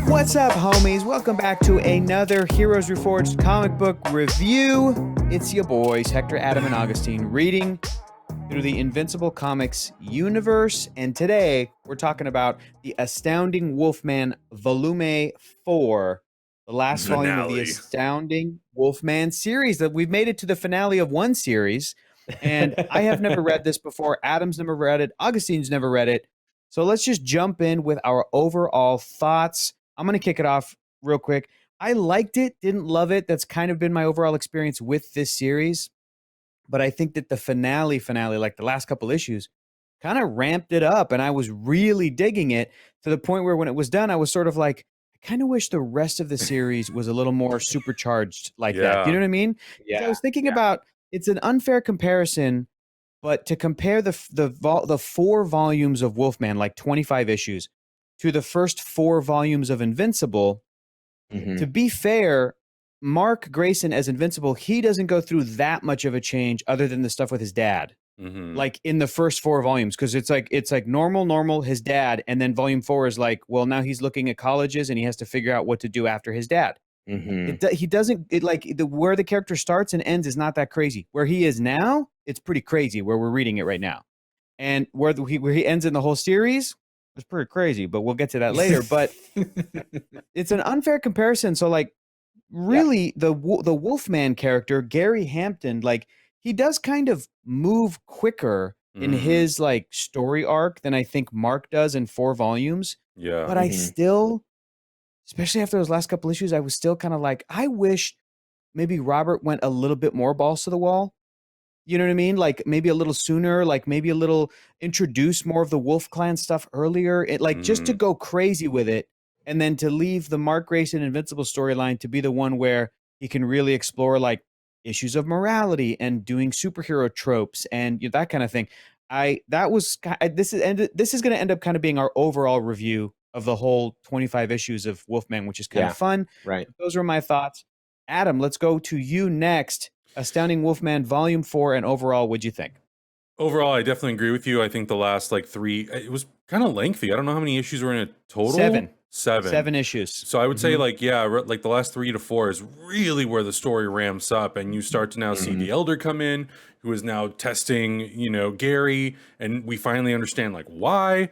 What's up, homies? Welcome back to another Heroes Reforged comic book review. It's your boys, Hector, Adam, and Augustine, reading through the Invincible Comics universe. And today, we're talking about the Astounding Wolfman Volume 4, the last volume of the Astounding Wolfman series. That we've made it to the finale of one series. And I have never read this before. Adam's never read it. Augustine's never read it. So let's just jump in with our overall thoughts. I'm going to kick it off real quick. I liked it, didn't love it. That's kind of been my overall experience with this series. But I think that the finale, like the last couple issues, kind of ramped it up. And I was really digging it to the point where when it was done, I was sort of like, I kind of wish the rest of the series was a little more supercharged like that. Do you know what I mean? Yeah. I was thinking about, it's an unfair comparison, but to compare the 4 volumes of Wolfman, like 25 issues, to the first 4 volumes of Invincible, to be fair, Mark Grayson as Invincible, he doesn't go through that much of a change other than the stuff with his dad. Like in the first 4 volumes, because it's like normal, his dad, and then volume 4 is like, well, now he's looking at colleges and he has to figure out what to do after his dad. He doesn't, where the character starts and ends is not that crazy. Where he is now, it's pretty crazy where we're reading it right now. And where he ends in the whole series, it's pretty crazy, but we'll get to that later. But it's an unfair comparison. So like, really, the Wolfman character, Gary Hampton, like, he does kind of move quicker in his like story arc than I think Mark does in 4 volumes. Yeah. But I still, especially after those last couple issues, I was still kind of like, I wish maybe Robert went a little bit more balls to the wall. You know what I mean? Like maybe a little sooner, like maybe a little introduce more of the Wolf Clan stuff earlier. It like just to go crazy with it, and then to leave the Mark Grayson Invincible storyline to be the one where he can really explore like issues of morality and doing superhero tropes and that kind of thing. This is going to end up kind of being our overall review of the whole 25 issues of Wolfman, which is kind of fun. Right. Those are my thoughts. Adam, let's go to you next. Astounding Wolfman Volume 4, and overall, what'd you think? Overall, I definitely agree with you. I think the last like 3, it was kind of lengthy. I don't know how many issues were in it total. 7. 7. 7 issues. So I would say like, like the last 3 to 4 is really where the story ramps up, and you start to now see the Elder come in, who is now testing, Gary, and we finally understand like why,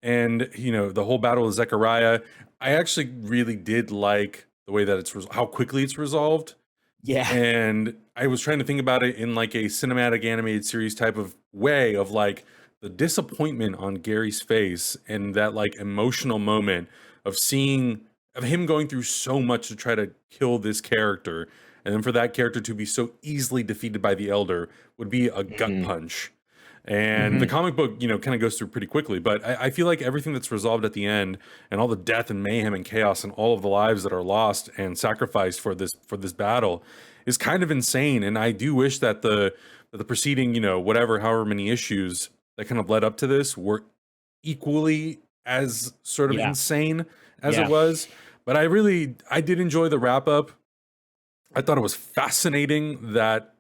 and the whole battle of Zechariah. I actually really did like the way that how quickly it's resolved. Yeah. And I was trying to think about it in like a cinematic animated series type of way of like the disappointment on Gary's face and that like emotional moment of him going through so much to try to kill this character. And then for that character to be so easily defeated by the Elder would be a gut punch. And the comic book, kind of goes through pretty quickly, but I feel like everything that's resolved at the end and all the death and mayhem and chaos and all of the lives that are lost and sacrificed for this battle is kind of insane. And I do wish that the preceding, however many issues that kind of led up to this were equally as sort of insane as it was. But I did enjoy the wrap up. I thought it was fascinating that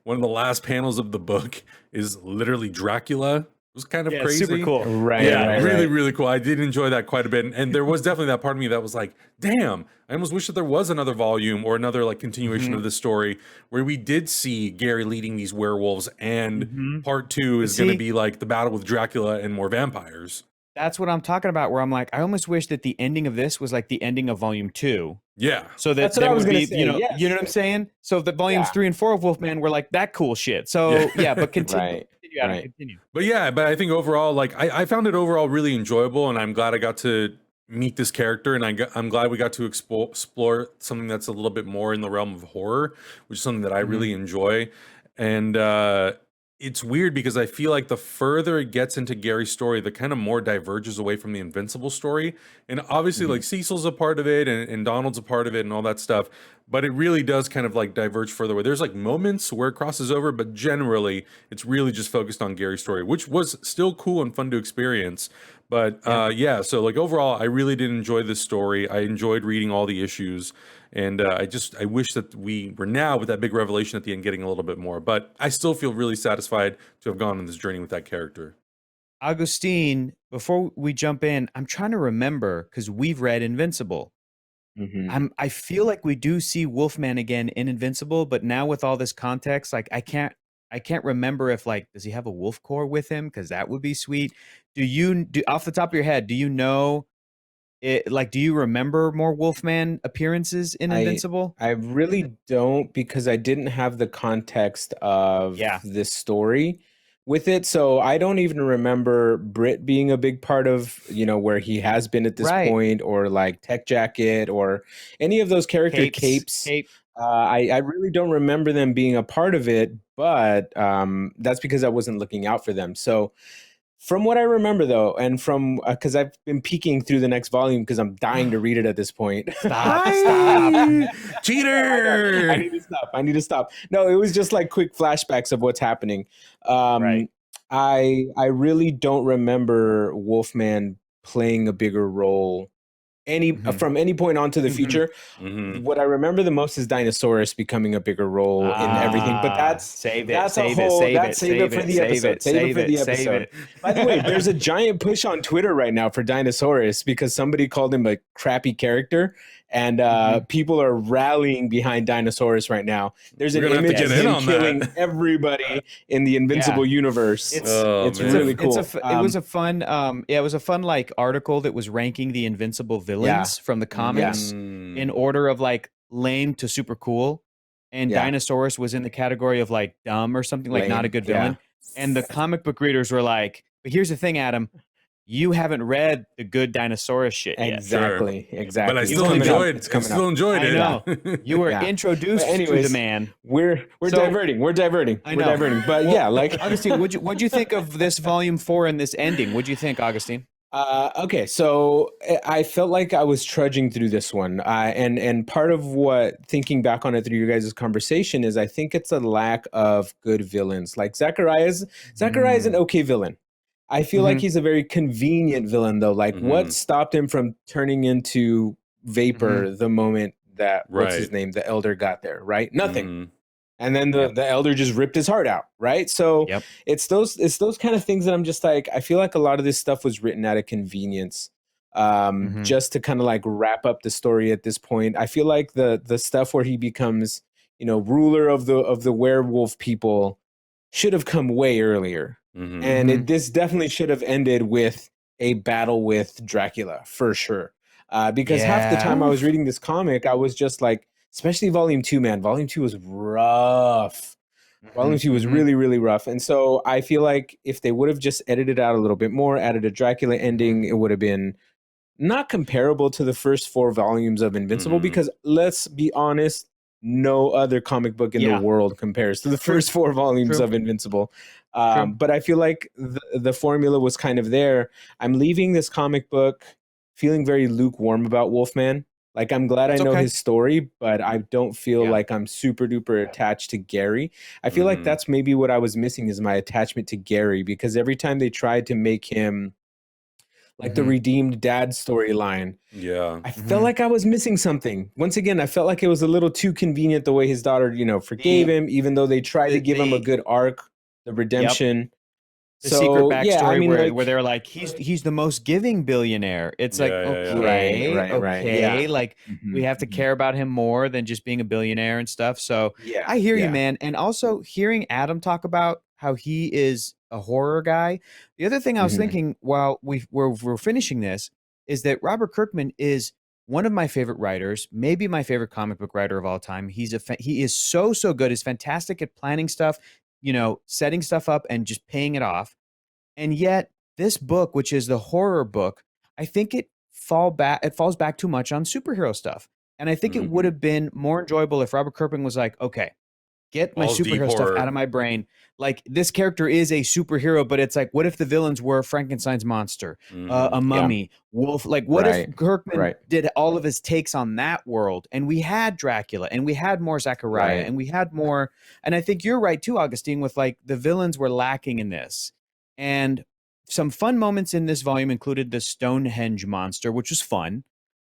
one of the last panels of the book is literally Dracula. It was kind of crazy. Super cool. Really cool. I did enjoy that quite a bit. And there was definitely that part of me that was like, damn, I almost wish that there was another volume or another like continuation of this story where we did see Gary leading these werewolves, and part 2 is going to be like the battle with Dracula and more vampires. That's what I'm talking about, where I'm like, I almost wish that the ending of this was like the ending of volume 2. Yeah. So that there would be, you know what I'm saying? So the volumes 3 and 4 of Wolfman were like that cool shit. So but continue. Continue. But I think overall, like I found it overall really enjoyable, and I'm glad I got to meet this character, and I'm glad we got to explore something that's a little bit more in the realm of horror, which is something that I really enjoy. And it's weird because I feel like the further it gets into Gary's story, the kind of more diverges away from the Invincible story. And obviously like Cecil's a part of it, and Donald's a part of it and all that stuff. But it really does kind of like diverge further away. There's like moments where it crosses over, but generally it's really just focused on Gary's story, which was still cool and fun to experience. But so like overall, I really did enjoy this story. I enjoyed reading all the issues. And I wish that we were now with that big revelation at the end getting a little bit more. But I still feel really satisfied to have gone on this journey with that character. Augustine, before we jump in, I'm trying to remember because we've read Invincible. Hmm. I feel like we do see Wolfman again in Invincible, but now with all this context, like I can't remember if like does he have a wolf core with him? Because that would be sweet. Do off the top of your head, do you know it like do you remember more Wolfman appearances in I Invincible? I really don't because I didn't have the context of Yeah. this story with it. So I don't even remember Brit being a big part of, where he has been at this Right. point, or like Tech Jacket or any of those character capes. Cape. I really don't remember them being a part of it, but that's because I wasn't looking out for them. So from what I remember, though, and from because I've been peeking through the next volume because I'm dying to read it at this point. Stop. Hi! Stop. Cheater! I need to stop. I need to stop. No, it was just like quick flashbacks of what's happening. Right. I really don't remember Wolfman playing a bigger role Mhm. from any point on to the Mhm. future. Mhm. What I remember the most is Dinosaurus becoming a bigger role in everything, but Save it, that's a save it, whole save that's it, save it for the save episode. it, Save it save for the it, save episode. it. By the way, there's a giant push on Twitter right now for Dinosaurus because somebody called him a crappy character, and Mhm. people are rallying behind Dinosaurus right now. There's We're an gonna have to image get of in him on killing that. everybody in the Invincible universe. It's Oh, It's man. really cool. it was a fun it was a fun like article that was ranking the Invincible villains from the comics in Mm. order of like lame to super cool, and Yeah. Dinosaurus was in the category of like dumb or something, like not a Lame, good yeah. villain. And the comic book readers were like, but here's the thing, Adam, you haven't read the good Dinosaurus shit yet. Exactly. Exactly. But I It's still coming up. enjoyed It's I coming still up. enjoyed I it. know. You were Yeah. introduced But to the anyways, man. We're So- diverting. We're diverting. I We're know. diverting. But Well, yeah, like Augustine, what'd you think of this volume 4 and this ending? What'd you think, Augustine? Okay, so I felt like I was trudging through this one, and part of what thinking back on it through your guys' conversation is I think it's a lack of good villains. Like Zachariah's an okay villain. I feel like Mhm. he's a very convenient villain though. Like what Mhm. stopped him from turning into vapor the moment that what's his Right. name, the elder got there, right? Nothing. Mhm. And then the elder just ripped his heart out, right? So Yep. it's those kind of things that I'm just like, I feel like a lot of this stuff was written out of convenience, Mhm. just to kind of like wrap up the story at this point. I feel like the stuff where he becomes, ruler of the werewolf people should have come way earlier, Mhm. and this definitely should have ended with a battle with Dracula for sure. Because half the Yeah. time I was reading this comic, I was just like, especially volume 2, man. Volume 2 was rough. Volume 2 was Mhm. really, really rough. And so I feel like if they would have just edited out a little bit more, added a Dracula ending, it would have been not comparable to the first 4 volumes of Invincible, Mhm. because let's be honest, no other comic book in the Yeah. world compares to the True. first 4 volumes True. of Invincible. True. But I feel like the formula was kind of there. I'm leaving this comic book feeling very lukewarm about Wolfman. Like, I'm glad That's I know okay. his story, but I don't feel Yeah. like I'm super duper attached to Gary. I feel like Mhm. that's maybe what I was missing, is my attachment to Gary, because every time they tried to make him like the Mhm. redeemed dad storyline, Yeah. I felt like I was missing something. Once again, I felt like it was a little too convenient the way his daughter, forgave him, even though they tried to give him a good arc, the redemption. The secret So yeah, I backstory mean, where like, they're like he's the most giving billionaire. It's like Yeah, yeah, yeah. okay, Right, okay, yeah. like we have to Mhm. care about him more than just being a billionaire and stuff. So Yeah, I hear you, yeah. man. And also hearing Adam talk about how he is a horror guy. The other thing I was Mhm. thinking while we're finishing this is that Robert Kirkman is one of my favorite writers, maybe my favorite comic book writer of all time. He is so good. He's fantastic at planning stuff, setting stuff up and just paying it off. And yet, this book, which is the horror book, I think it falls back too much on superhero stuff. And I think it would Mhm. have been more enjoyable if Robert Kirkman was like, okay, get my All's deep superhero stuff horror. out of my brain. Like this character is a superhero, but it's like, what if the villains were Frankenstein's monster, Mhm. a mummy, wolf? Like, what Right, if Kirkman right. did all of his takes on that world, and we had Dracula, and we had more Zachariah, Right. and we had more. And I think you're right too, Augustine, with like the villains were lacking in this. And some fun moments in this volume included the Stonehenge monster, which was fun.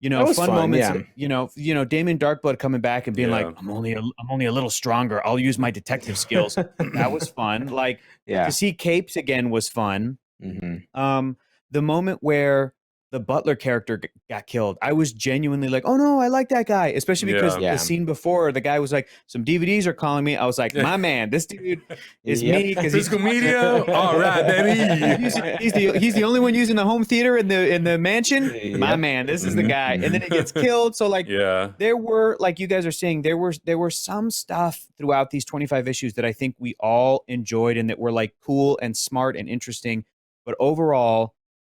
That was Fun fun, moments. yeah. Damon Darkblood coming back and being like, Yeah. I'm only a little stronger. I'll use my detective skills. That was fun. Like Yeah. to see capes again was fun. The moment where the Butler character got killed, I was genuinely like, oh no, I like that guy. Especially because Yeah. the scene before, the guy was like, some DVDs are calling me. I was like, my man, this dude is Yep. me. Because Physical media. All right, baby. he's the only one using the home theater in the mansion. My Yep. man, this is the guy. And then he gets killed. So like, Yeah. there were, like you guys are saying, there were some stuff throughout these 25 issues that I think we all enjoyed and that were like cool and smart and interesting. But overall,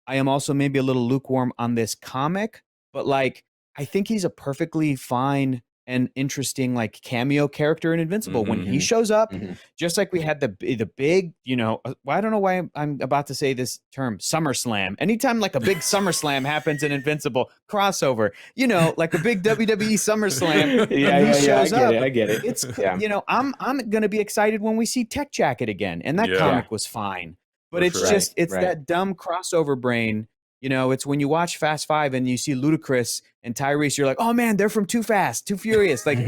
I am also maybe a little lukewarm on this comic, but like I think he's a perfectly fine and interesting like cameo character in Invincible. When he shows up, just like we had the big, you know, I don't know why I'm about to say this term, SummerSlam. Anytime like a big SummerSlam happens in Invincible crossover, you know, like a big WWE SummerSlam, he shows up. I get it. It's you know, I'm gonna be excited when we see Tech Jacket again, and that Yeah. comic was fine. But For it's sure. just it's Right. that dumb crossover brain. You know, it's when you watch Fast Five and you see Ludacris and Tyrese, you're like, oh man, they're from Too Fast, Too Furious. Like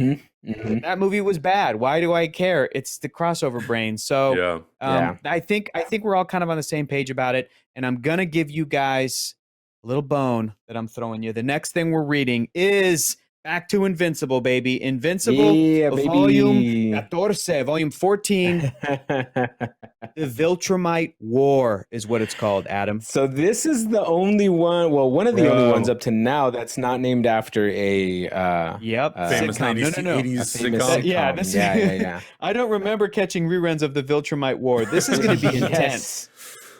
that movie was bad. Why do I care? It's the crossover brain. So Yeah. I think we're all kind of on the same page about it. And I'm gonna give you guys a little bone that I'm throwing you. The next thing we're reading is back to Invincible, baby. Invincible, Yeah, baby. volume 14. The Viltrumite War is what it's called, Adam. So this is the only one, well, one of the only Bro. ones up to now that's not named after a Yep. Famous sitcom. 90s, No. 80s famous sitcom. Yeah, sitcom. this- yeah. I don't remember catching reruns of the Viltrumite War. This is going to be intense.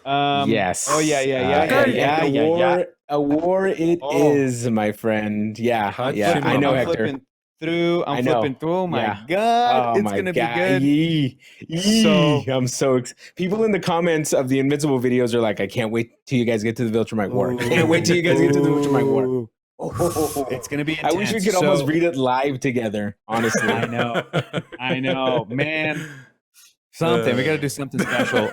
Yes. Oh yeah. A war it is, my friend. Yeah. Hot Yeah. shit, I know, mama. I'm Hector. flipping through. I I'm know. flipping through. Oh my Yeah. god, Oh it's my gonna God. be good. Yee. So- I'm so people in the comments of the Invincible videos are like, I can't wait till you guys get to the Viltrumite War. I can't wait till you guys get to the Viltrumite War. It's gonna be I intense. wish we could So- almost read it live together, honestly. I know, man. Something we got to do something special.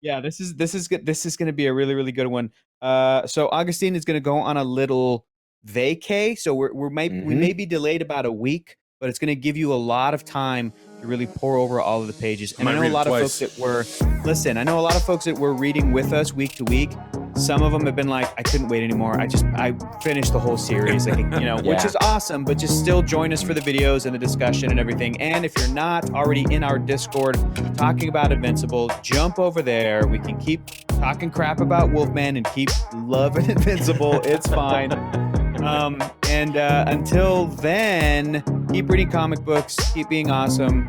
Yeah, this is good. This is going to be a really good one. So Augustine is going to go on a little vacay. So we may be delayed about a week, but it's going to give you a lot of time to really pour over all of the pages. And I Might know a read it lot of twice. folks that were I know a lot of folks that were reading with us week to week. Some of them have been like, I couldn't wait anymore. I finished the whole series, like, you know, which Yeah. is awesome. But just still join us for the videos and the discussion and everything. And if you're not already in our Discord talking about Invincible, jump over there. We can keep talking crap about Wolfman and keep loving Invincible. It's fine. And until then, keep reading comic books. Keep being awesome.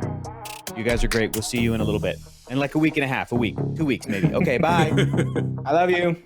You guys are great. We'll see you in a little bit. In like a week and a half, a week, 2 weeks maybe. Okay, bye. I love you.